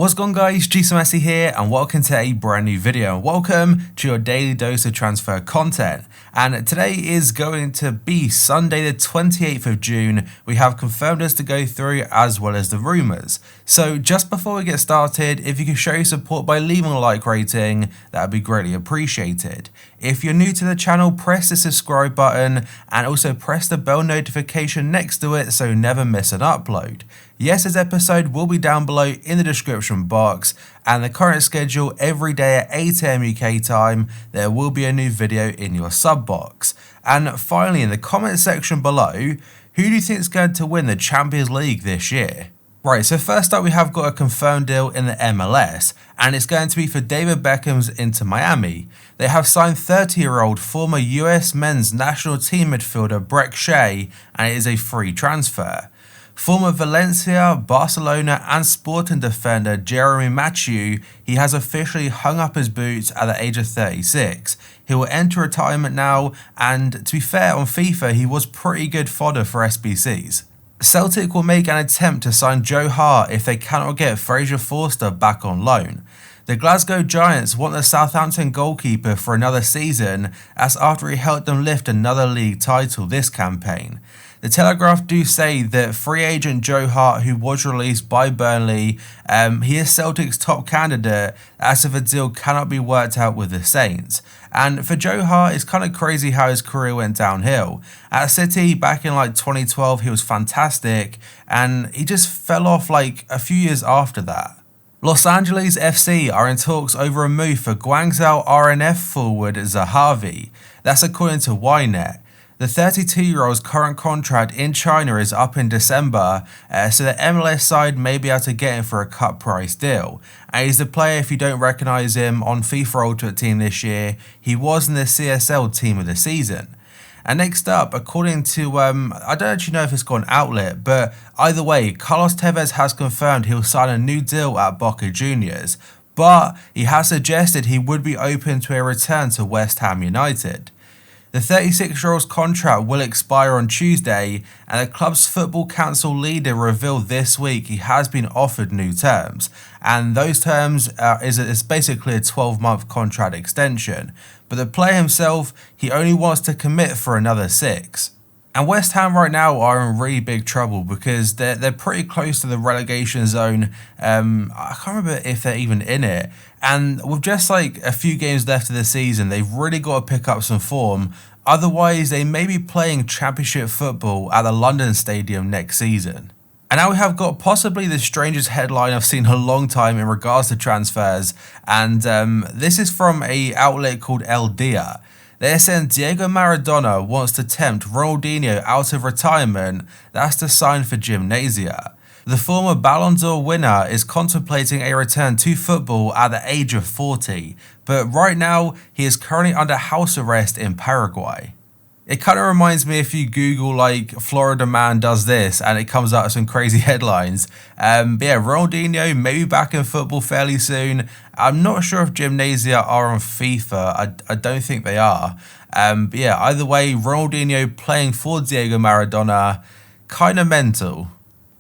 What's going on, guys? Messi here and welcome to a brand new video. Welcome to your daily dose of transfer content, and today is going to be Sunday the 28th of June. We have confirmed us to go through as well as the rumours. So just before we get started, if you can show your support by leaving a like rating, that would be greatly appreciated. If you're new to the channel, press the subscribe button and also press the bell notification next to it so you never miss an upload. Yes, this episode will be down below in the description box, and the current schedule every day at 8 AM UK time, there will be a new video in your sub box. And finally, in the comment section below, who do you think is going to win the Champions League this year? Right, so first up we have got a confirmed deal in the MLS, and it's going to be for David Beckham's Inter Miami. They have signed 30-year-old former US men's national team midfielder Brek Shea, and it is a free transfer. Former Valencia, Barcelona and Sporting defender Jeremy Mathieu, he has officially hung up his boots at the age of 36. He will enter retirement now, and to be fair, on FIFA he was pretty good fodder for SBCs. Celtic will make an attempt to sign Joe Hart if they cannot get Fraser Forster back on loan. The Glasgow Giants want the Southampton goalkeeper for another season, as after he helped them lift another league title this campaign. The Telegraph do say that free agent Joe Hart, who was released by Burnley, he is Celtic's top candidate as if a deal cannot be worked out with the Saints. And for Joe Hart, it's kind of crazy how his career went downhill. At City back in 2012, he was fantastic, and he just fell off a few years after that. Los Angeles FC are in talks over a move for Guangzhou RNF forward Zahavi. That's according to Ynet. The 32-year-old's current contract in China is up in December, so the MLS side may be able to get him for a cut price deal. And he's the player, if you don't recognise him, on FIFA Ultimate Team this year. He was in the CSL Team of the Season. And next up, according to, I don't actually know if it's got an outlet, but either way, Carlos Tevez has confirmed he'll sign a new deal at Boca Juniors, but he has suggested he would be open to a return to West Ham United. The 36-year-old's contract will expire on Tuesday, and the club's football council leader revealed this week he has been offered new terms, and those terms is basically a 12-month contract extension, but the player himself, he only wants to commit for another 6. And West Ham right now are in really big trouble because they're pretty close to the relegation zone. I can't remember if they're even in it. And with just a few games left of the season, they've really got to pick up some form. Otherwise, they may be playing championship football at the London Stadium next season. And now we have got possibly the strangest headline I've seen in a long time in regards to transfers. And this is from an outlet called El Dia. They're saying Diego Maradona wants to tempt Ronaldinho out of retirement. That's to sign for Gimnasia. The former Ballon d'Or winner is contemplating a return to football at the age of 40, but right now he is currently under house arrest in Paraguay. It kind of reminds me if you Google Florida man does this and it comes out with some crazy headlines. But yeah, Ronaldinho may be back in football fairly soon. I'm not sure if Gimnasia are on FIFA. I don't think they are. But yeah, either way, Ronaldinho playing for Diego Maradona, kind of mental.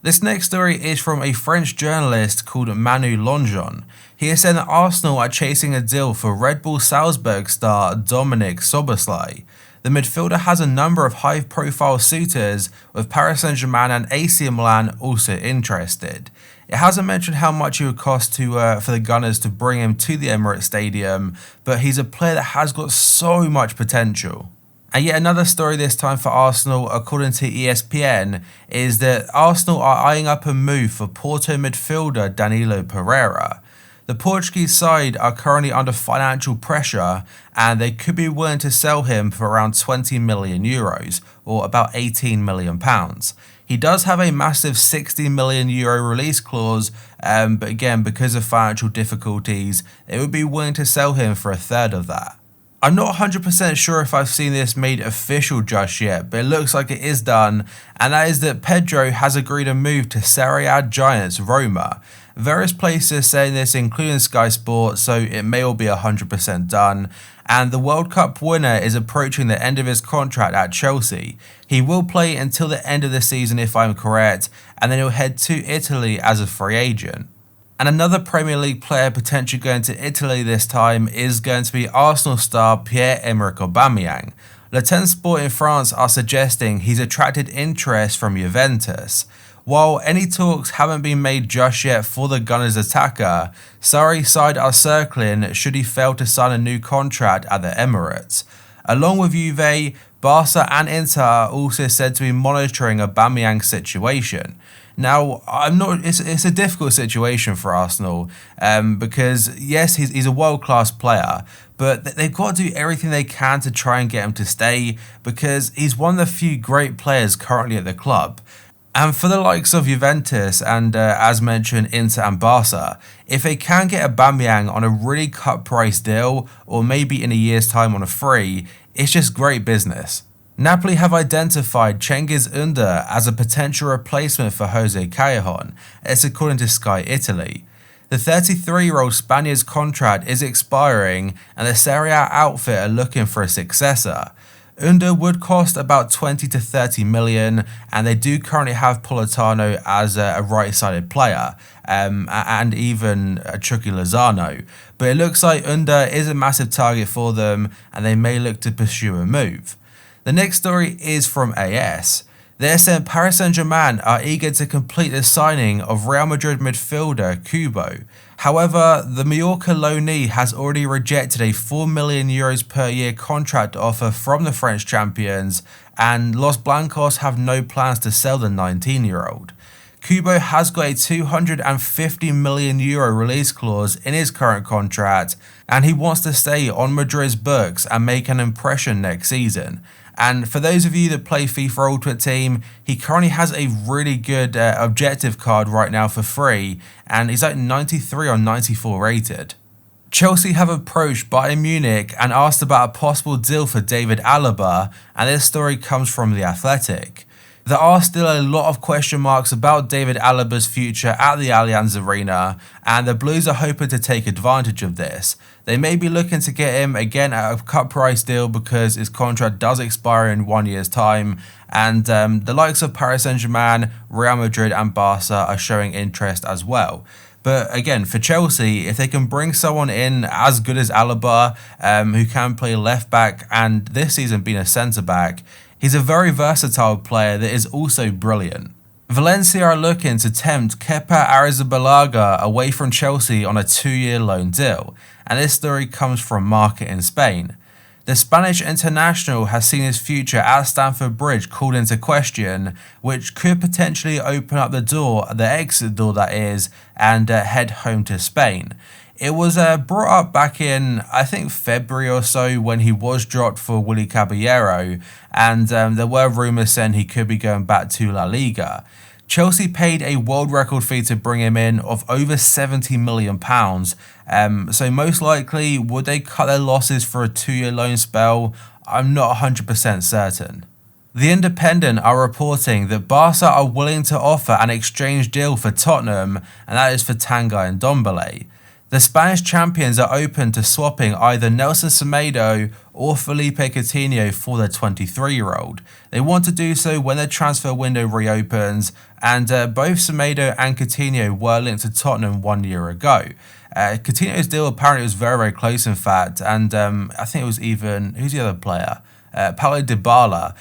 This next story is from a French journalist called Manu Longeon. He has said that Arsenal are chasing a deal for Red Bull Salzburg star Dominik Szoboszlai. The midfielder has a number of high-profile suitors, with Paris Saint-Germain and AC Milan also interested. It hasn't mentioned how much it would cost for the Gunners to bring him to the Emirates Stadium, but he's a player that has got so much potential. And yet another story this time for Arsenal, according to ESPN, is that Arsenal are eyeing up a move for Porto midfielder Danilo Pereira. The Portuguese side are currently under financial pressure, and they could be willing to sell him for around 20 million euros, or about 18 million pounds. He does have a massive 60 million euro release clause, but again, because of financial difficulties, they would be willing to sell him for a third of that. I'm not 100% sure if I've seen this made official just yet, but it looks like it is done, and that is that Pedro has agreed a move to Serie A giants Roma. Various places saying this, including Sky Sports, so it may all be 100% done. And the World Cup winner is approaching the end of his contract at Chelsea. He will play until the end of the season if I'm correct, and then he'll head to Italy as a free agent. And another Premier League player potentially going to Italy this time is going to be Arsenal star Pierre-Emerick Aubameyang. Le Temps Sport in France are suggesting he's attracted interest from Juventus. While any talks haven't been made just yet for the Gunners attacker, Sarri's side are circling should he fail to sign a new contract at the Emirates. Along with Juve, Barca and Inter are also said to be monitoring Aubameyang's situation. Now, it's a difficult situation for Arsenal because, yes, he's a world-class player, but they've got to do everything they can to try and get him to stay because he's one of the few great players currently at the club. And for the likes of Juventus and, as mentioned, Inter and Barca, if they can get Aubameyang on a really cut-price deal or maybe in a year's time on a free, it's just great business. Napoli have identified Cengiz Ünder as a potential replacement for Jose Callejon, as according to Sky Italy. The 33-year-old Spaniard's contract is expiring and the Serie A outfit are looking for a successor. Ünder would cost about 20 to 30 million, and they do currently have Politano as a right-sided player, and even Chucky Lozano. But it looks like Ünder is a massive target for them, and they may look to pursue a move. The next story is from AS. They're saying Paris Saint-Germain are eager to complete the signing of Real Madrid midfielder Kubo. However, the Mallorca loanee has already rejected a €4 million per year contract offer from the French champions, and Los Blancos have no plans to sell the 19-year-old. Kubo has got a €250 million release clause in his current contract, and he wants to stay on Madrid's books and make an impression next season. And for those of you that play FIFA Ultimate Team, he currently has a really good objective card right now for free, and he's like 93 or 94 rated. Chelsea have approached Bayern Munich and asked about a possible deal for David Alaba, and this story comes from The Athletic. There are still a lot of question marks about David Alaba's future at the Allianz Arena, and the Blues are hoping to take advantage of this. They may be looking to get him again at a cut price deal because his contract does expire in 1 year's time, and the likes of Paris Saint-Germain, Real Madrid and Barca are showing interest as well. But again, for Chelsea, if they can bring someone in as good as Alaba, who can play left back and this season being a centre back, he's a very versatile player that is also brilliant. Valencia are looking to tempt Kepa Arrizabalaga away from Chelsea on a 2-year loan deal, and this story comes from Marca in Spain. The Spanish international has seen his future at Stamford Bridge called into question, which could potentially open up the exit door that is, and head home to Spain. It was brought up back in, I think, February or so when he was dropped for Willy Caballero, and there were rumours saying he could be going back to La Liga. Chelsea paid a world record fee to bring him in of over £70 million, so most likely would they cut their losses for a 2-year loan spell? I'm not 100% certain. The Independent are reporting that Barca are willing to offer an exchange deal for Tottenham, and that is for Tanguy and Ndombele. The Spanish champions are open to swapping either Nelson Semedo or Felipe Coutinho for the 23-year-old. They want to do so when the transfer window reopens, and both Semedo and Coutinho were linked to Tottenham 1 year ago. Coutinho's deal apparently was very, very close, in fact, and I think it was even, who's the other player? Paulo Dybala.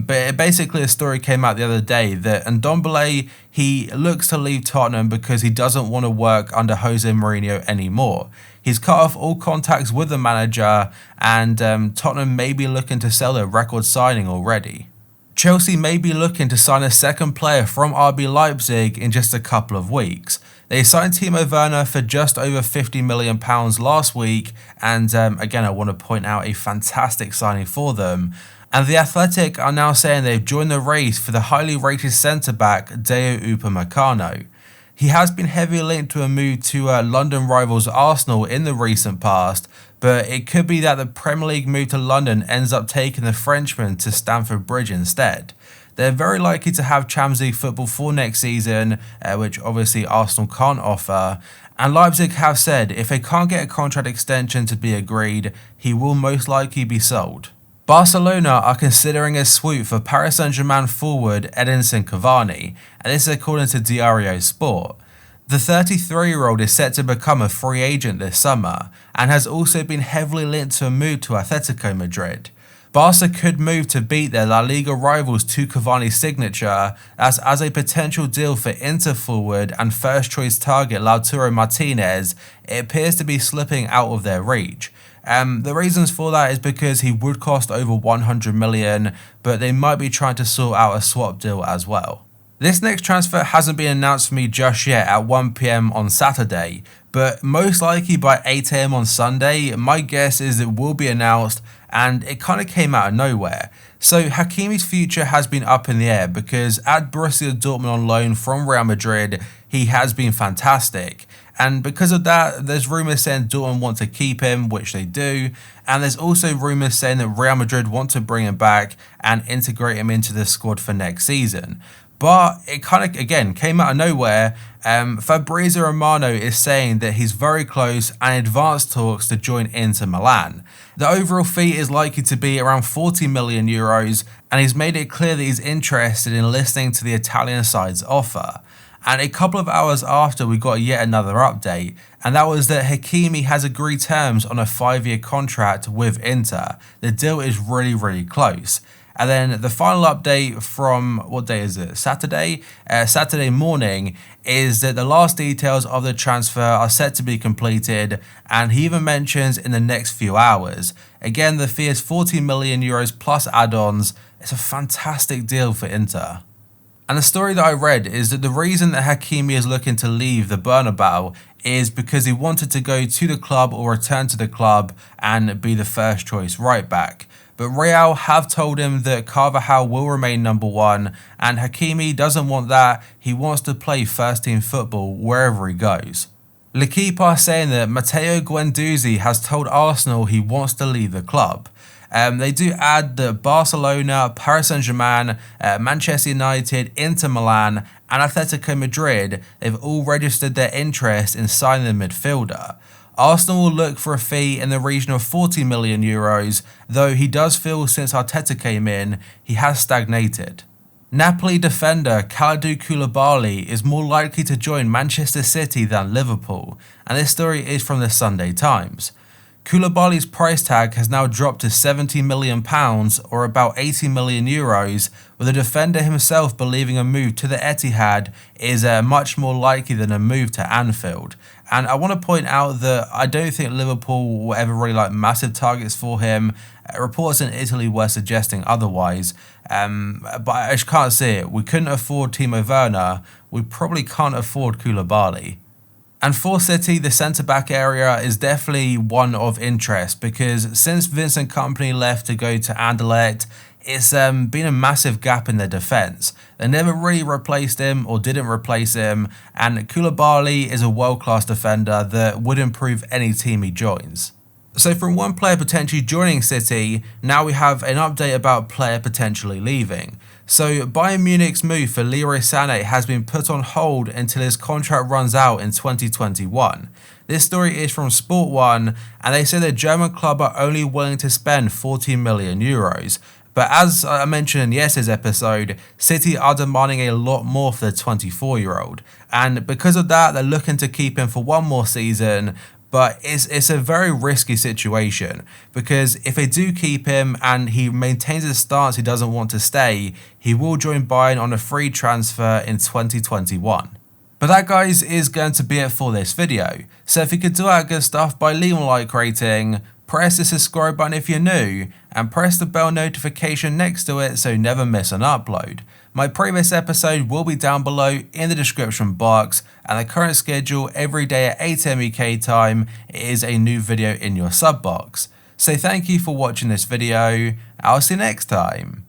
But basically a story came out the other day that Ndombele, he looks to leave Tottenham because he doesn't want to work under Jose Mourinho anymore. He's cut off all contacts with the manager, and Tottenham may be looking to sell their record signing already. Chelsea may be looking to sign a second player from RB Leipzig in just a couple of weeks. They signed Timo Werner for just over £50 million last week, and again, I want to point out a fantastic signing for them. And The Athletic are now saying they've joined the race for the highly rated centre-back Dayot Upamecano. He has been heavily linked to a move to London rivals Arsenal in the recent past, but it could be that the Premier League move to London ends up taking the Frenchman to Stamford Bridge instead. They're very likely to have Champions League football for next season, which obviously Arsenal can't offer. And Leipzig have said if they can't get a contract extension to be agreed, he will most likely be sold. Barcelona are considering a swoop for Paris Saint-Germain forward Edinson Cavani, and this is according to Diario Sport. The 33-year-old is set to become a free agent this summer and has also been heavily linked to a move to Atletico Madrid. Barca could move to beat their La Liga rivals to Cavani's signature as a potential deal for Inter forward and first choice target Lautaro Martinez, it appears to be slipping out of their reach. The reasons for that is because he would cost over 100 million, but they might be trying to sort out a swap deal as well. This next transfer hasn't been announced for me just yet at 1 PM on Saturday, but most likely by 8 AM on Sunday, my guess is it will be announced, and it kind of came out of nowhere. So Hakimi's future has been up in the air because at Borussia Dortmund on loan from Real Madrid, he has been fantastic. And because of that, there's rumours saying Dortmund want to keep him, which they do. And there's also rumours saying that Real Madrid want to bring him back and integrate him into the squad for next season. But it kind of, again, came out of nowhere. Fabrizio Romano is saying that he's very close and advanced talks to join Inter Milan. The overall fee is likely to be around 40 million euros, and he's made it clear that he's interested in listening to the Italian side's offer. And a couple of hours after, we got yet another update, and that was that Hakimi has agreed terms on a 5-year contract with Inter. The deal is really close. And then the final update from, what day is it? Saturday? Saturday morning is that the last details of the transfer are set to be completed, and he even mentions in the next few hours. Again, the fee is 40 million euros plus add-ons. It's a fantastic deal for Inter. And the story that I read is that the reason that Hakimi is looking to leave the Bernabeu is because he wanted to go to the club or return to the club and be the first choice right back. But Real have told him that Carvajal will remain number one, and Hakimi doesn't want that. He wants to play first team football wherever he goes. L'Equipe are saying that Matteo Guendouzi has told Arsenal he wants to leave the club. They do add that Barcelona, Paris Saint-Germain, Manchester United, Inter Milan and Atletico Madrid, they've all registered their interest in signing the midfielder. Arsenal will look for a fee in the region of 40 million euros, though he does feel since Arteta came in, he has stagnated. Napoli defender Kalidou Koulibaly is more likely to join Manchester City than Liverpool, and this story is from the Sunday Times. Koulibaly's price tag has now dropped to £70 million or about 80 million euros, with the defender himself believing a move to the Etihad is much more likely than a move to Anfield. And I want to point out that I don't think Liverpool will ever really like massive targets for him. Reports in Italy were suggesting otherwise, but I just can't see it. We couldn't afford Timo Werner, we probably can't afford Koulibaly. And for City, the centre-back area is definitely one of interest because since Vincent Kompany left to go to Anderlecht, it's been a massive gap in their defence. They never really replaced him or didn't replace him, and Koulibaly is a world-class defender that would improve any team he joins. So from one player potentially joining City, now we have an update about a player potentially leaving. So Bayern Munich's move for Leroy Sané has been put on hold until his contract runs out in 2021. This story is from Sport 1, and they say the German club are only willing to spend 40 million euros. But as I mentioned in yesterday's episode, City are demanding a lot more for the 24-year-old. And because of that, they're looking to keep him for one more season. But it's a very risky situation because if they do keep him and he maintains his stance he doesn't want to stay, he will join Bayern on a free transfer in 2021. But that, guys, is going to be it for this video. So if you could do that good stuff by leaving a like rating, press the subscribe button if you're new, and press the bell notification next to it so you never miss an upload. My previous episode will be down below in the description box, and the current schedule every day at 8 AM UK time is a new video in your sub box. So thank you for watching this video, I'll see you next time.